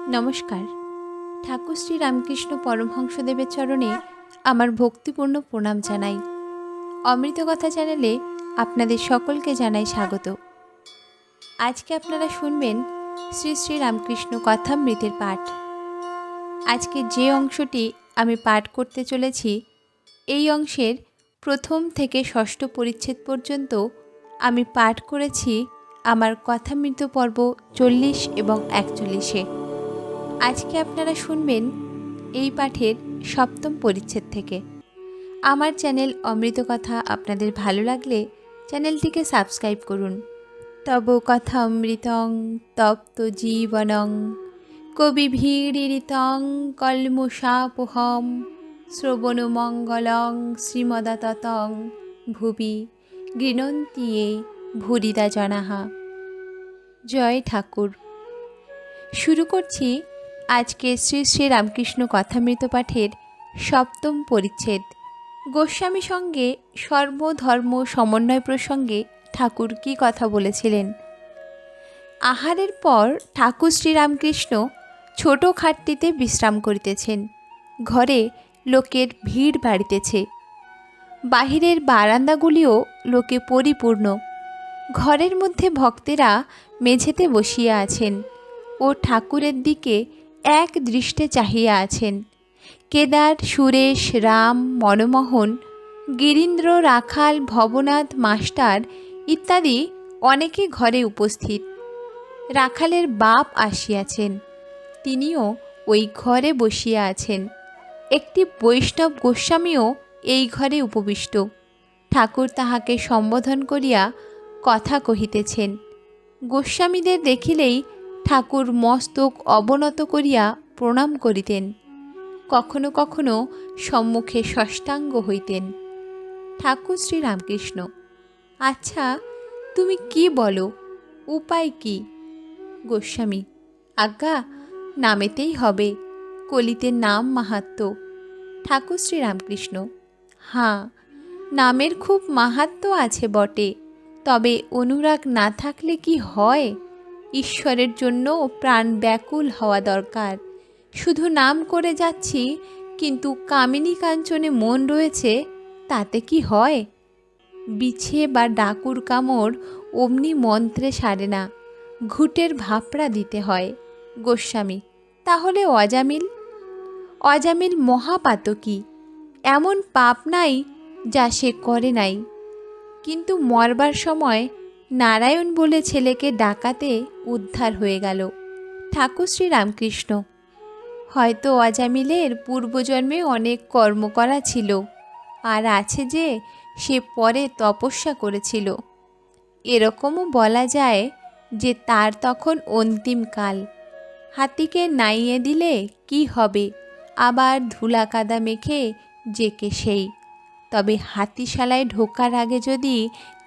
নমস্কার। ঠাকুর শ্রী রামকৃষ্ণ পরমহংসদেবের চরণে আমার ভক্তিপূর্ণ প্রণাম জানাই। অমৃতকথা চ্যানেলে আপনাদের সকলকে জানাই স্বাগত। আজকে আপনারা শুনবেন শ্রী শ্রী রামকৃষ্ণ কথামৃতের পাঠ। আজকে যে অংশটি আমি পাঠ করতে চলেছি, এই অংশের প্রথম থেকে ষষ্ঠ পরিচ্ছেদ পর্যন্ত আমি পাঠ করেছি আমার কথামৃত পর্ব 40 এবং 41-এ। আজকে আপনারা শুনবেন এই পাঠের সপ্তম পরিচ্ছেদ থেকে। আমার চ্যানেল অমৃতকথা আপনাদের ভালো লাগলে চ্যানেলটিকে সাবস্ক্রাইব করুন। তব কথা অমৃতং তপ্ত জীবনং কবিভীড়িতং কলমুষাপোহম শ্রবণমঙ্গলং শ্রীমদাততং ভুবি গৃণন্তি য়ে ভূরিদা জনাহা। জয় ঠাকুর। শুরু করছি আজকে শ্রী শ্রী রামকৃষ্ণ কথামৃত পাঠের সপ্তম পরিচ্ছেদ। গোস্বামী সঙ্গে সর্বধর্ম সমন্বয় প্রসঙ্গে ঠাকুর কী কথা বলেছিলেন। আহারের পর ঠাকুর শ্রীরামকৃষ্ণ ছোট খাটটিতে বিশ্রাম করিতেছেন। ঘরে লোকের ভিড় বাড়িতেছে। বাহিরের বারান্দাগুলিও লোকে পরিপূর্ণ। ঘরের মধ্যে ভক্তেরা মেঝেতে বসিয়া আছেন ও ঠাকুরের দিকে এক দৃষ্টে চাহিয়া আছেন। কেদার, সুরেশ, রাম, মনমোহন, গিরীন্দ্র, রাখাল, ভবনাথ মাস্টার ইত্যাদি অনেকে ঘরে উপস্থিত। রাখালের বাপ আসিয়াছেন, তিনিও ওই ঘরে বসিয়া আছেন। একটি বৈষ্ণব গোস্বামীও এই ঘরে উপবিষ্ট। ঠাকুর তাহাকে সম্বোধন করিয়া কথা কহিতেছেন। গোস্বামীদের দেখিলেই ঠাকুর মস্তক অবনত করিয়া প্রণাম করিতেন। কখনো কখনো সম্মুখে ষষ্ঠাঙ্গ হইতেন। ঠাকুর শ্রী রামকৃষ্ণ: আচ্ছা, তুমি কি বলো, উপায় কি? গোস্বামী: আজ্ঞা, নামেতেই হবে, কলিতে নাম মাহাত্ম্য। ঠাকুর শ্রী রামকৃষ্ণ: হাঁ, নামের খুব মাহাত্ম্য আছে বটে, তবে অনুরাগ না থাকলে কি হয়? ঈশ্বরের জন্য প্রাণ ব্যাকুল হওয়া দরকার। শুধু নাম করে যাচ্ছি, কিন্তু কামিনী কাঞ্চনে মন রয়েছে, তাতে কি হয়? বিছে বা ডাকুর কামড় অমনি মন্ত্রে সারে না, ঘুঁটের ভাপড়া দিতে হয়। গোস্বামী: তাহলে অজামিল? অজামিল মহাপাতকী, এমন পাপ নাই যা সে করে নাই। কিন্তু মরবার সময় নারায়ণ বলে ছেলেকে ডাকাতে উদ্ধার হয়ে গেল। ঠাকুর শ্রী রামকৃষ্ণ: হয়তো অজামিলের পূর্বজন্মে অনেক কর্ম করা ছিল, আর আছে যে সে পরে তপস্যা করেছিল। এরকমও বলা যায় যে তার তখন অন্তিম কাল। হাতিকে নাইয়ে দিলে কি হবে, আবার ধুলা কাদা মেখে যেকে সেই। তবে হাতিশালায় ঢোকার আগে যদি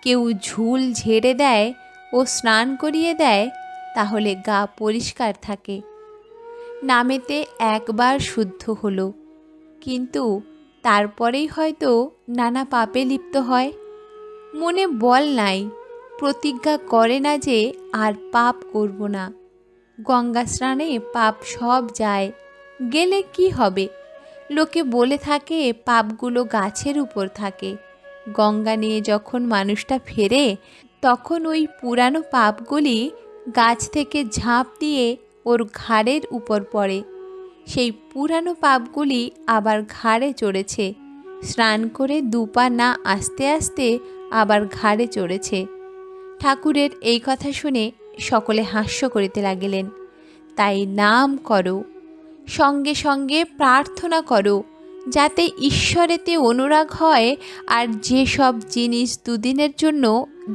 কেউ ঝুল ঝেড়ে দেয় ও স্নান করিয়ে দেয়, তাহলে গা পরিষ্কার থাকে। নামেতে একবার শুদ্ধ হলো, কিন্তু তারপরেই হয়তো নানা পাপে লিপ্ত হয়। মনে বল নাই, প্রতিজ্ঞা করে না যে আর পাপ করব না। গঙ্গা স্নানে পাপ সব যায়, গেলে কি হবে? লোকে বলে থাকে পাপগুলো গাছের উপর থাকে। গঙ্গা নিয়ে যখন মানুষটা ফেরে, তখন ওই পুরানো পাপগুলি গাছ থেকে ঝাঁপ দিয়ে ওর ঘাড়ের উপর পড়ে। সেই পুরানো পাপগুলি আবার ঘাড়ে চড়েছে। স্নান করে দুপা না আস্তে আস্তে আবার ঘাড়ে চড়েছে। ঠাকুরের এই কথা শুনে সকলে হাস্য করিতে লাগিলেন। তাই নাম করো, সঙ্গে সঙ্গে প্রার্থনা করো, যাতে ঈশ্বরেতে অনুরাগ হয়। আর যেসব জিনিস দুদিনের জন্য,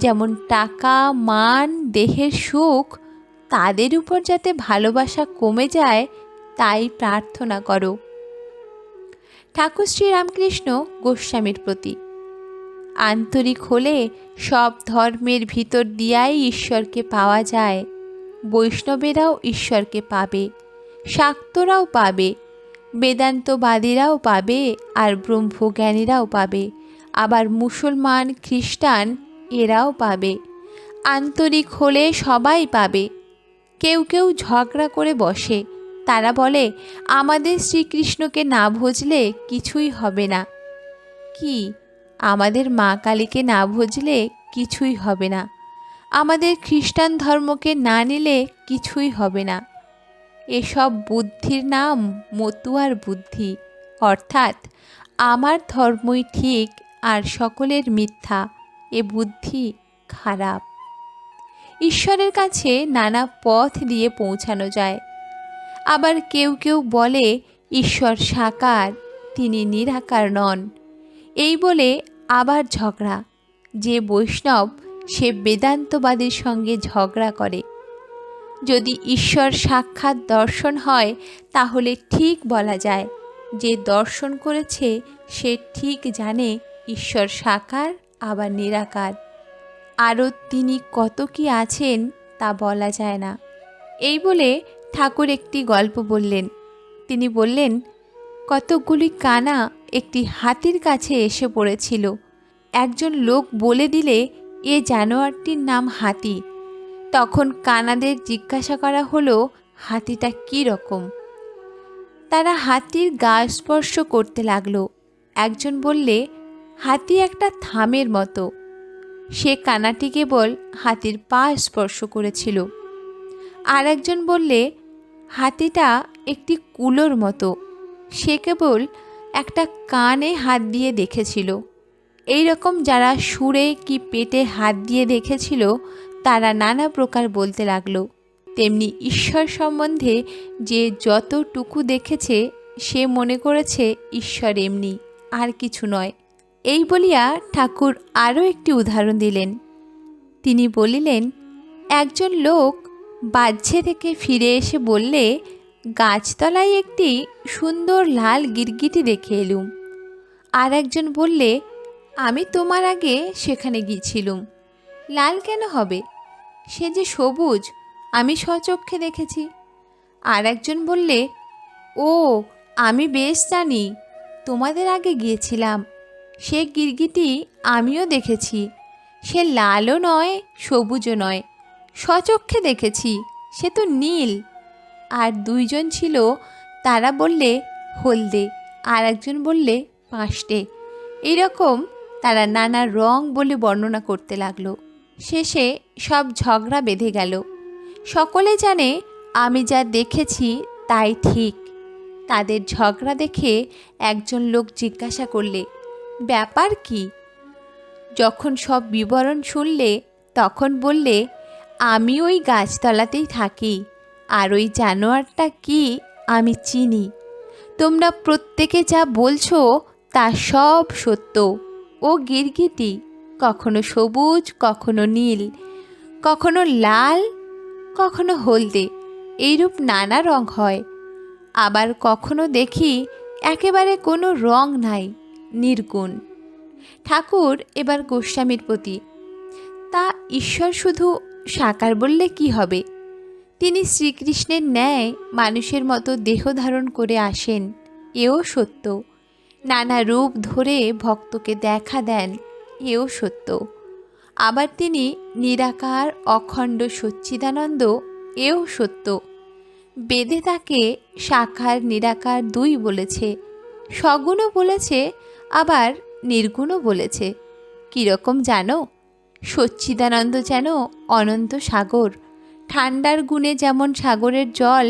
যেমন টাকা, মান, দেহের সুখ, তাদের উপর যাতে ভালোবাসা কমে যায়, তাই প্রার্থনা করো। ঠাকুর শ্রী রামকৃষ্ণ গোস্বামীর প্রতি: আন্তরিক হলে সব ধর্মের ভিতর দিয়াই ঈশ্বরকে পাওয়া যায়। বৈষ্ণবেরাও ঈশ্বরকে পাবে, শাক্তরাও পাবে, বেদান্তবাদীরাও পাবে, আর ব্রহ্মজ্ঞানীরাও পাবে, আবার মুসলমান, খ্রিস্টান এরাও পাবে। আন্তরিক হলে সবাই পাবে। কেউ কেউ ঝগড়া করে বসে, তারা বলে আমাদের শ্রীকৃষ্ণকে না ভজলে কিছুই হবে না। কি, আমাদের মা কালীকে না ভজলে কিছুই হবে না, আমাদের খ্রিস্টান ধর্মকে না নিলে কিছুই হবে না। এসব বুদ্ধির নাম মতুয়ার বুদ্ধি, অর্থাৎ আমার ধর্মই ঠিক আর সকলের মিথ্যা। এ বুদ্ধি খারাপ। ঈশ্বরের কাছে নানা পথ দিয়ে পৌঁছানো যায়। আবার কেউ কেউ বলে ঈশ্বর সাকার, তিনি নিরাকার নন। এই বলে আবার ঝগড়া। যে বৈষ্ণব সে বেদান্তবাদীর সঙ্গে ঝগড়া করে। যদি ঈশ্বর সাক্ষাৎ দর্শন হয় তাহলে ঠিক বলা যায়, যে দর্শন করেছে সে ঠিক জানে ঈশ্বর সাকার আবার নিরাকার। আরও তিনি কত কি আছেন তা বলা যায় না। এই বলে ঠাকুর একটি গল্প বললেন। তিনি বললেন, কতকগুলি কানা একটি হাতির কাছে এসে পড়েছিল। একজন লোক বলে দিলে এ জানোয়ারটির নাম হাতি। তখন কানাদের জিজ্ঞাসা করা হলো হাতিটা কী রকম। তারা হাতির গা স্পর্শ করতে লাগলো। একজন বললে হাতি একটা থামের মতো। সে কানাটি কেবল হাতির পা স্পর্শ করেছিল। আর একজন বললে হাতিটা একটি কুলোর মতো। সে কেবল একটা কানে হাত দিয়ে দেখেছিল। এই রকম যারা সুরে কি পেটে হাত দিয়ে দেখেছিল তারা নানা প্রকার বলতে লাগলো। তেমনি ঈশ্বর সম্বন্ধে যে যতটুকু দেখেছে সে মনে করেছে ঈশ্বর এমনি, আর কিছু নয়। এই বলিয়া ঠাকুর আরও একটি উদাহরণ দিলেন। তিনি বলিলেন, একজন লোক বাহ্যে থেকে ফিরে এসে বললে, গাছতলায় একটি সুন্দর লাল গিরগিটি দেখে এলুম। আর একজন বললে, আমি তোমার আগে সেখানে গিয়েছিলুম। লাল কেন হবে, সে যে সবুজ, আমি স্বচক্ষে দেখেছি। আর একজন বললে, ও, আমি বেশ জানি, তোমাদের আগে গিয়েছিলাম, সে গিরগিটি আমিও দেখেছি। সে লালও নয় সবুজও নয়, স্বচক্ষে দেখেছি, সে তো নীল। আর দুইজন ছিল, তারা বললে হলদে, আর একজন বললে পাঁচটে। এইরকম তারা নানা রং বলে বর্ণনা করতে লাগলো। শেষে সব ঝগড়া বেঁধে গেল। সকলে জানে আমি যা দেখেছি তাই ঠিক। তাদের ঝগড়া দেখে একজন লোক জিজ্ঞাসা করলে, ব্যাপার কি? যখন সব বিবরণ শুনলে তখন বললে, আমি ওই গাছতলাতেই থাকি, আর ওই জানোয়ারটা কি আমি চিনি। তোমরা প্রত্যেকে যা বলছো তা সব সত্য। ও গিরগিটি কখনো সবুজ, কখনো নীল, কখনো লাল, কখনো হলদে, এইরূপ নানা রং হয়। আবার কখনো দেখি একেবারে কোনো রং নাই, নির্গুণ। ঠাকুর এবার গোস্বামীর প্রতি, তা ঈশ্বর শুধু সাকার বললে কি হবে? তিনি শ্রীকৃষ্ণের ন্যায় মানুষের মতো দেহ ধারণ করে আসেন, এও সত্য। নানা রূপ ধরে ভক্তকে দেখা দেন, এও সত্য। আবার তিনি নিরাকার অখণ্ড সচ্চিদানন্দ, এও সত্য। বেদে তাকে সাকার নিরাকার দুই বলেছে, সগুণও বলেছে, আবার নির্গুণও বলেছে। কীরকম জানো? সচ্চিদানন্দ যেন অনন্ত সাগর। ঠান্ডার গুণে যেমন সাগরের জল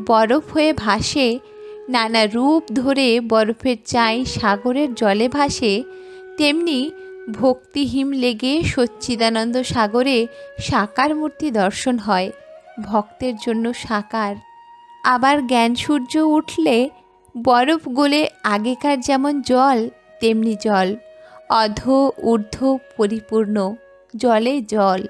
বরফ হয়ে ভাসে, নানা রূপ ধরে বরফের চাই সাগরের জলে ভাসে, তেমনি ভক্তিহিম লেগে সচ্চিদানন্দ সাগরে সাকার মূর্তি দর্শন হয়, ভক্তের জন্য সাকার। আবার জ্ঞান সূর্য উঠলে বরফ গলে আগেকার যেমন জল তেমনি জল, অধ ঊর্ধ্ব পরিপূর্ণ, জলে জল।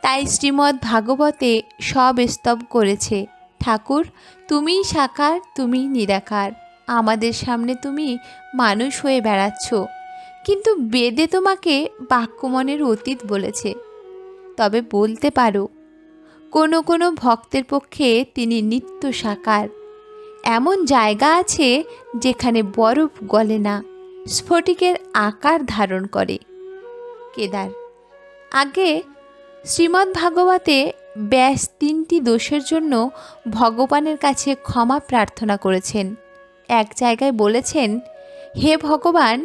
তাই শ্রীমদ্ ভাগবতে সব স্তব করেছে, ঠাকুর তুমিই সাকার, তুমিই নিরাকার, আমাদের সামনে তুমি মানুষ হয়ে বেড়াচ্ছ। কিন্তু বেদে তোমাকে বাক্যমনের অতীত বলেছে। তবে বলতে পারো কোনো কোনো ভক্তের পক্ষে তিনি নিত্য সাকার। এমন জায়গা আছে যেখানে বরফ গলে না, স্ফটিকের আকার ধারণ করে। কেদার। আগে শ্রীমদ্ ভাগবতে ব্যাস 3টি দোষের জন্য ভগবানের কাছে ক্ষমা প্রার্থনা করেছেন। এক জায়গায় বলেছেন, হে ভগবান,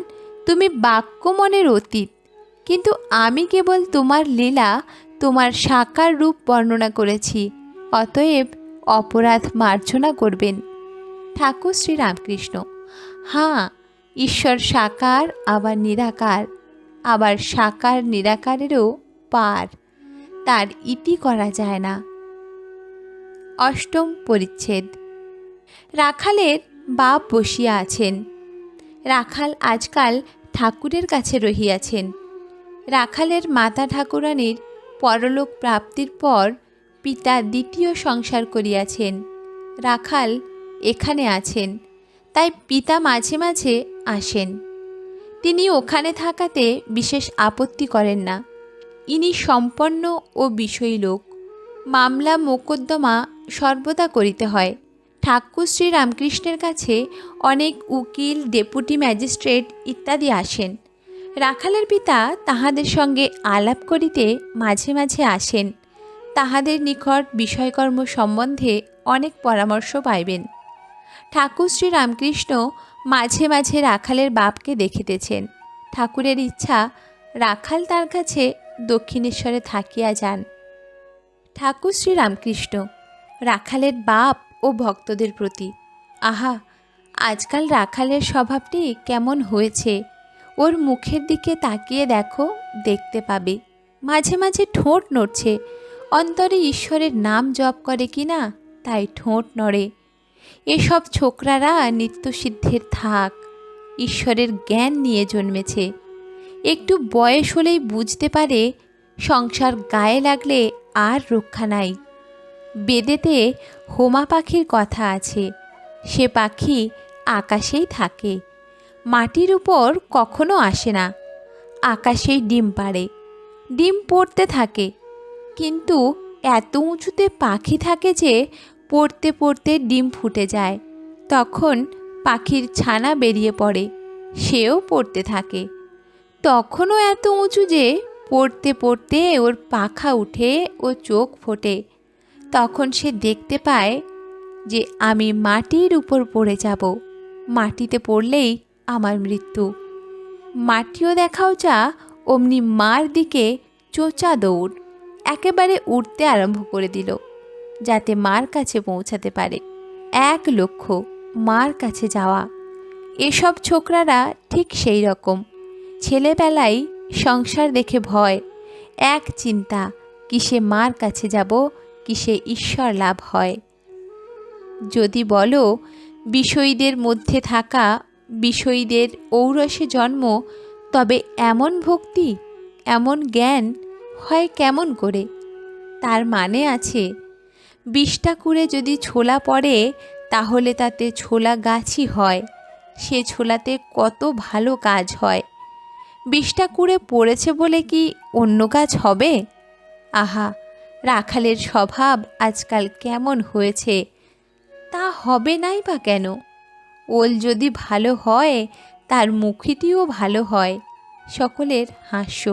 তুমি বাক্য মনের অতীত, কিন্তু আমি কেবল তোমার লীলা, তোমার সাকার রূপ বর্ণনা করেছি, অতএব অপরাধ মার্জনা করবেন। ঠাকুর শ্রী রামকৃষ্ণ: হ্যাঁ, ঈশ্বর সাকার আবার নিরাকার, আবার সাকার নিরাকারেরও পার, তার ইতি করা যায় না। অষ্টম পরিচ্ছেদ। রাখালের বাপ বসিয়া আছেন। রাখাল আজকাল ঠাকুরের কাছে রহিয়াছেন। রাখালের মাতা ঠাকুরানীর পরলোক প্রাপ্তির পর পিতা দ্বিতীয় সংসার করিয়াছেন। রাখাল এখানে আছেন, তাই পিতা মাঝে মাঝে আসেন। তিনি ওখানে থাকাতে বিশেষ আপত্তি করেন না। ইনি সম্পন্ন ও বিষয়ী লোক। মামলা মোকদ্দমা সর্বদা করিতে হয়। ঠাকুর শ্রী রামকৃষ্ণের কাছে অনেক উকিল, ডেপুটি ম্যাজিস্ট্রেট ইত্যাদি আসেন। রাখালের পিতা তাহাদের সঙ্গে আলাপ করিতে মাঝে মাঝে আসেন। তাহাদের নিকট বিষয়কর্ম সম্বন্ধে অনেক পরামর্শ পাইবেন। ঠাকুর শ্রী রামকৃষ্ণ মাঝে মাঝে রাখালের বাপকে দেখিতেছেন। ঠাকুরের ইচ্ছা রাখাল তার কাছে দক্ষিণেশ্বরে থাকিয়া যান। ঠাকুর শ্রী রামকৃষ্ণ রাখালের বাপ ও ভক্তদের প্রতি: আহা, আজকাল রাখালের স্বভাবটি কেমন হয়েছে! ওর মুখের দিকে তাকিয়ে দেখো, দেখতে পাবে। মাঝে মাঝে ঠোঁট নড়ছে। অন্তরে ঈশ্বরের নাম জপ করে কি না, তাই ঠোঁট নড়ে। এসব ছোকরারা নিত্যসিদ্ধের থাক, ঈশ্বরের জ্ঞান নিয়ে জন্মেছে। একটু বয়স হলেই বুঝতে পারে সংসার গায়ে লাগলে আর রক্ষা নাই। বেদেতে হোমা পাখির কথা আছে। সে পাখি আকাশেই থাকে, মাটির উপর কখনো আসে না। আকাশেই ডিম পাড়ে, ডিম পড়তে থাকে, কিন্তু এত উঁচুতে পাখি থাকে যে পড়তে পড়তে ডিম ফুটে যায়। তখন পাখির ছানা বেরিয়ে পড়ে, সেও পড়তে থাকে। তখনও এত উঁচু যে পড়তে পড়তে ওর পাখা উঠে ও চোখ ফোটে। তখন সে দেখতে পায় যে আমি মাটির উপর পড়ে যাব, মাটিতে পড়লেই আমার মৃত্যু। মাটিও দেখাও যা, অমনি মার দিকে চোঁচা দৌড়, একেবারে উঠতে আরম্ভ করে দিল, যাতে মার কাছে পৌঁছাতে পারে। 1 লক্ষ্য মার কাছে যাওয়া। এসব ছোকরারা ঠিক সেই রকম। ছেলেবেলায় সংসার দেখে ভয়, এক চিন্তা, কিসে মার কাছে যাব, কিসে ঈশ্বর লাভ হয়। যদি বলো বিষয়ীদের মধ্যে থাকা, বিষয়ীদের ঔরসে জন্ম, তবে এমন ভক্তি, এমন জ্ঞান হয় কেমন করে? তার মানে আছে, 20টা কুড়ে যদি ছোলা পড়ে, তাহলে তাতে ছোলা গাছই হয়। সে ছোলাতে কত ভালো কাজ হয়। 20টা কুড়ে পড়েছে বলে কি অন্য কাজ হবে? আহা, রাখালের স্বভাব আজকাল কেমন হয়েছে! তা হবে নাই বা কেন? ওল যদি ভালো হয়, তার মুখটিও ভালো হয়। সকলের হাস্য।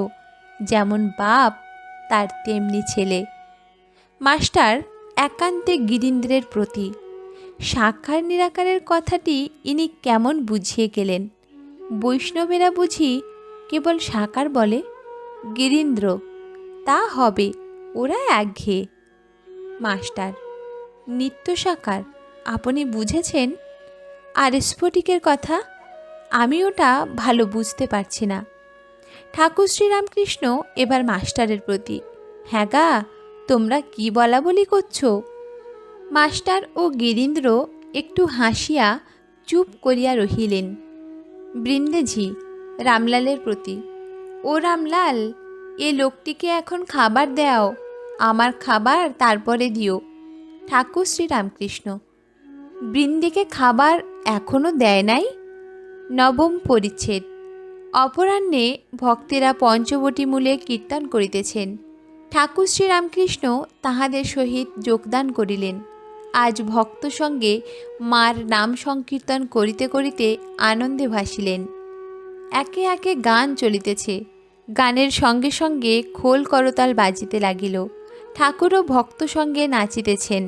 যেমন বাপ, তার তেমনি ছেলে। মাস্টার একান্তে গিরীন্দ্রের প্রতি। সাকার নিরাকারের কথাটি ইনি কেমন বুঝিয়ে গেলেন। বৈষ্ণবেরা বুঝি কেবল সাকার বলে। গিরীন্দ্র, তা হবে, ওরা একঘেয়ে। মাস্টার: নিত্য সাকার আপনি বুঝেছেন? আর স্ফটিকের কথা? আমি ওটা ভালো বুঝতে পারছি না। ঠাকুর শ্রী রামকৃষ্ণ এবার মাস্টারের প্রতি: হ্যাঁ গা, তোমরা কি বলা বলি করছো? মাস্টার ও গিরীন্দ্র একটু হাসিয়া চুপ করিয়া রহিলেন। বৃন্দেজি রামলালের প্রতি: ও রামলাল, এ লোকটিকে এখন খাবার দাও। আমার খাবার তারপরে দিও। ঠাকুর শ্রী রামকৃষ্ণ: বৃন্দেকে খাবার এখনও দেয় নাই? নবম পরিচ্ছেদ। অপরাহ্নে ভক্তেরা পঞ্চবটী মূলে কীর্তন করিতেছেন। ঠাকুর শ্রী রামকৃষ্ণ তাহাদের সহিত যোগদান করিলেন। আজ ভক্ত সঙ্গে মার নাম সংকীর্তন করিতে করিতে আনন্দে ভাসিলেন। একে একে গান চলিতেছে। গানের সঙ্গে সঙ্গে খোল করতাল বাজিতে লাগিল। ঠাকুরও ভক্ত সঙ্গে নাচিতেছেন।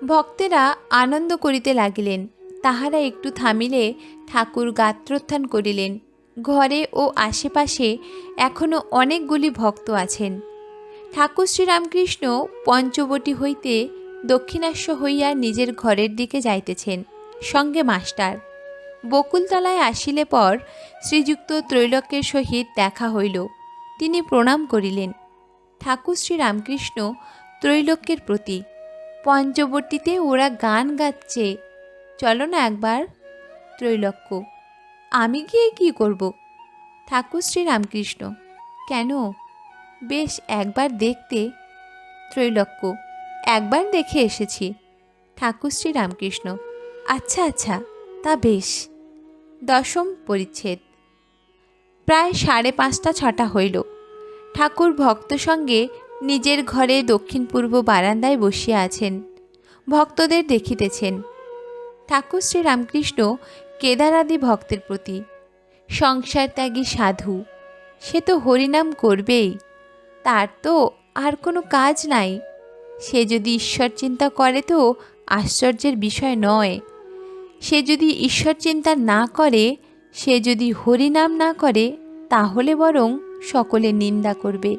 ভক্তেরা আনন্দ করিতে লাগিলেন। তাহারা একটু থামিলে ঠাকুর গাত্রোত্থান করিলেন। ঘরে ও আশেপাশে এখনও অনেকগুলি ভক্ত আছেন। ঠাকুর শ্রীরামকৃষ্ণ পঞ্চবটী হইতে দক্ষিণাস্য হইয়া নিজের ঘরের দিকে যাইতেছেন, সঙ্গে মাস্টার। বকুলতলায় আসিলে পর শ্রীযুক্ত ত্রৈলোক্যের সহিত দেখা হইল। তিনি প্রণাম করিলেন। ঠাকুর শ্রীরামকৃষ্ণ ত্রৈলোক্যের প্রতি, পঞ্চবটিতে ওরা গান গাচ্ছে, চলো না একবার। ত্রৈলোক্য, আমি গিয়ে কি করব? ঠাকুর শ্রীরামকৃষ্ণ, কেন? বেশ একবার দেখতে। ত্রৈলোক্য, একবার দেখে এসেছি। ঠাকুর শ্রীরামকৃষ্ণ, আচ্ছা আচ্ছা, তা বেশ। দশম পরিচ্ছেদ। প্রায় 5:30-6 হইল। ঠাকুর ভক্ত সঙ্গে নিজের ঘরে দক্ষিণ পূর্ব বারান্দায় বসিয়া আছেন, ভক্তদের দেখিতেছেন। ঠাকুর শ্রীরামকৃষ্ণ কেদারাদি ভক্তের প্রতি, সংসার ত্যাগী সাধু, সে তো হরিনাম করবেই, তার তো আর কোনো কাজ নাই। সে যদি ঈশ্বর চিন্তা করে তো আশ্চর্যের বিষয় নয়। সে যদি ঈশ্বর চিন্তা না করে, সে যদি হরিনাম না করে, তাহলে বরং সকলে নিন্দা করবে।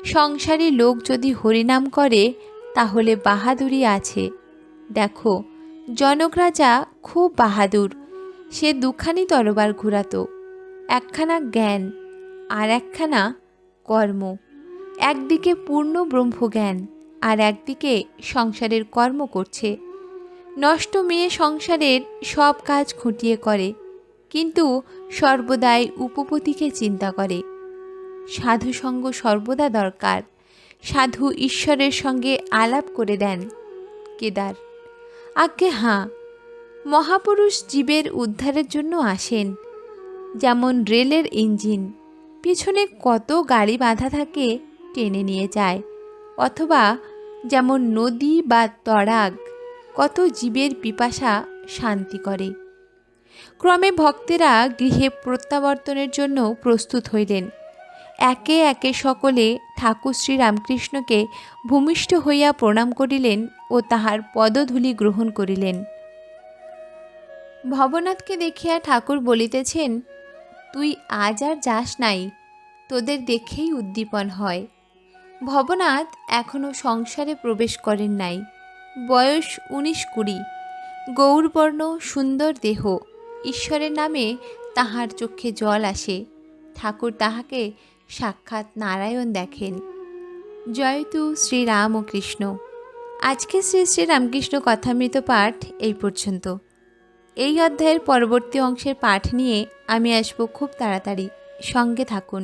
সংসারী লোক যদি হরিনাম করে তাহলে বাহাদুরি আছে। দেখো, জনক রাজা খুব বাহাদুর। সে দুখানি তরবার ঘুরাতো, একখানা জ্ঞান আর একখানা কর্ম। একদিকে পূর্ণ ব্রহ্মজ্ঞান আর একদিকে সংসারের কর্ম করছে। নষ্ট মেয়ে সংসারের সব কাজ খুঁটিয়ে করে, কিন্তু সর্বদাই উপপতিকে চিন্তা করে। সাধুসঙ্গ সর্বদা দরকার। সাধু ঈশ্বরের সঙ্গে আলাপ করে দেন। কেদার, আজ্ঞে হাঁ, মহাপুরুষ জীবের উদ্ধারের জন্য আসেন। যেমন রেলের ইঞ্জিন, পিছনে কত গাড়ি বাঁধা থাকে, টেনে নিয়ে যায়। অথবা যেমন নদী বা তড়াগ, কত জীবের পিপাসা শান্তি করে। ক্রমে ভক্তেরা গৃহে প্রত্যাবর্তনের জন্য প্রস্তুত হইলেন। একে একে সকলে ঠাকুর শ্রীরামকৃষ্ণকে ভূমিষ্ঠ হইয়া প্রণাম করিলেন ও তাহার পদধূলি গ্রহণ করিলেন। ভবনাথকে দেখিয়া ঠাকুর বলিতেছেন, তুই আজ আর যাস নাই, তোদের দেখেই উদ্দীপন হয়। ভবনাথ এখনও সংসারে প্রবেশ করেন নাই। বয়স 19-20, গৌরবর্ণ, সুন্দর দেহ। ঈশ্বরের নামে তাহার চক্ষে জল আসে। ঠাকুর তাহাকে সাক্ষাৎ নারায়ণ দেখেন। জয়তু শ্রীরাম ও কৃষ্ণ। আজকে শ্রী শ্রীরামকৃষ্ণ কথামৃত পাঠ এই পর্যন্ত। এই অধ্যায়ের পরবর্তী অংশের পাঠ নিয়ে আমি আসব খুব তাড়াতাড়ি, সঙ্গে থাকুন।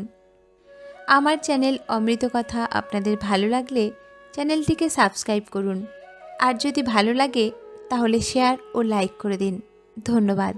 আমার চ্যানেল অমৃত কথা আপনাদের ভালো লাগলে চ্যানেলটিকে সাবস্ক্রাইব করুন, আর যদি ভালো লাগে তাহলে শেয়ার ও লাইক করে দিন। ধন্যবাদ।